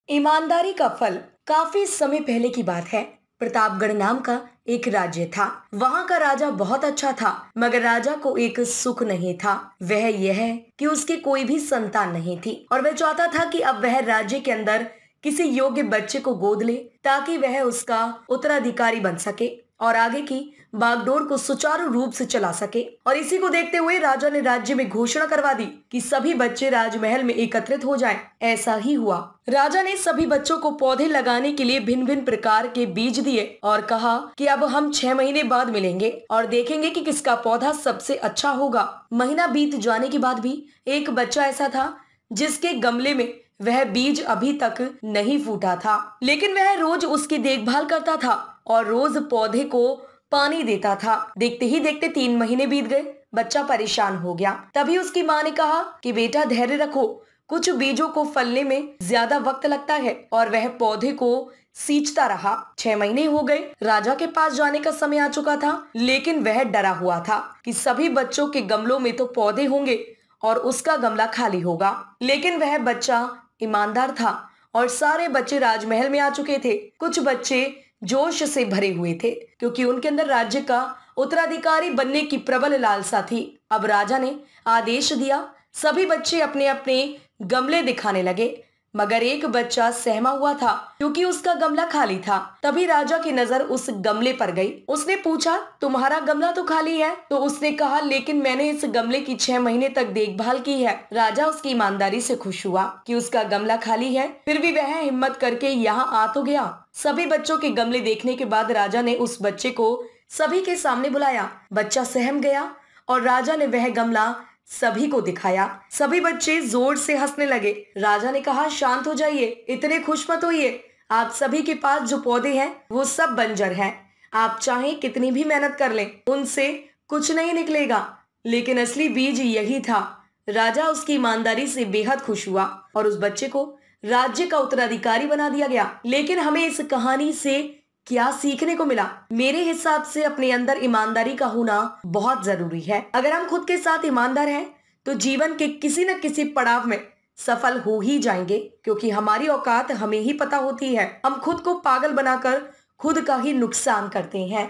ईमानदारी का फल। काफी समय पहले की बात है। प्रतापगढ़ नाम का एक राज्य था। वहाँ का राजा बहुत अच्छा था, मगर राजा को एक सुख नहीं था। वह यह कि उसके कोई भी संतान नहीं थी और वह चाहता था कि अब वह राज्य के अंदर किसी योग्य बच्चे को गोद ले ताकि वह उसका उत्तराधिकारी बन सके और आगे की बागडोर को सुचारू रूप से चला सके। और इसी को देखते हुए राजा ने राज्य में घोषणा करवा दी कि सभी बच्चे राजमहल में एकत्रित हो जाएं। ऐसा ही हुआ। राजा ने सभी बच्चों को पौधे लगाने के लिए भिन्न भिन्न प्रकार के बीज दिए और कहा कि अब हम 6 महीने बाद मिलेंगे और देखेंगे कि किसका पौधा सबसे अच्छा होगा। महीना बीत जाने के बाद भी एक बच्चा ऐसा था जिसके गमले में वह बीज अभी तक नहीं फूटा था, लेकिन वह रोज उसकी देखभाल करता था और रोज पौधे को पानी देता था। देखते ही देखते 3 महीने बीत गए। बच्चा परेशान हो गया। तभी उसकी माँ ने कहा कि बेटा धैर्य रखो, कुछ बीजों को फलने में ज्यादा वक्त लगता है। और वह पौधे को सींचता रहा। 6 महीने हो गए। राजा के पास जाने का समय आ चुका था, लेकिन वह डरा हुआ था कि सभी बच्चों के गमलों में तो पौधे होंगे और उसका गमला खाली होगा। लेकिन वह बच्चा ईमानदार था और सारे बच्चे राजमहल में आ चुके थे। कुछ बच्चे जोश से भरे हुए थे क्योंकि उनके अंदर राज्य का उत्तराधिकारी बनने की प्रबल लालसा थी। अब राजा ने आदेश दिया, सभी बच्चे अपने अपने गमले दिखाने लगे, मगर एक बच्चा सहमा हुआ था क्योंकि उसका गमला खाली था। तभी राजा की नजर उस गमले पर गई। उसने पूछा, तुम्हारा गमला तो खाली है? तो उसने कहा, लेकिन मैंने इस गमले की 6 महीने तक देखभाल की है। राजा उसकी ईमानदारी से खुश हुआ कि उसका गमला खाली है, फिर भी वह हिम्मत करके यहाँ आ तो गया। सभी बच्चों के गमले देखने के बाद राजा ने उस बच्चे को सभी के सामने बुलाया। बच्चा सहम गया और राजा ने वह गमला सभी को दिखाया। सभी बच्चे जोर से हंसने लगे। राजा ने कहा, शांत हो जाइए, इतने खुश मत होइए। आप सभी के पास जो पौधे हैं वो सब बंजर हैं। आप चाहें कितनी भी मेहनत कर लें, उनसे कुछ नहीं निकलेगा, लेकिन असली बीज यही था। राजा उसकी ईमानदारी से बेहद खुश हुआ और उस बच्चे को राज्य का उत्तराधिकारी बना दिया गया। लेकिन हमें इस कहानी से क्या सीखने को मिला? मेरे हिसाब से अपने अंदर ईमानदारी का होना बहुत जरूरी है। अगर हम खुद के साथ ईमानदार हैं तो जीवन के किसी न किसी पड़ाव में सफल हो ही जाएंगे, क्योंकि हमारी औकात हमें ही पता होती है। हम खुद को पागल बनाकर खुद का ही नुकसान करते हैं।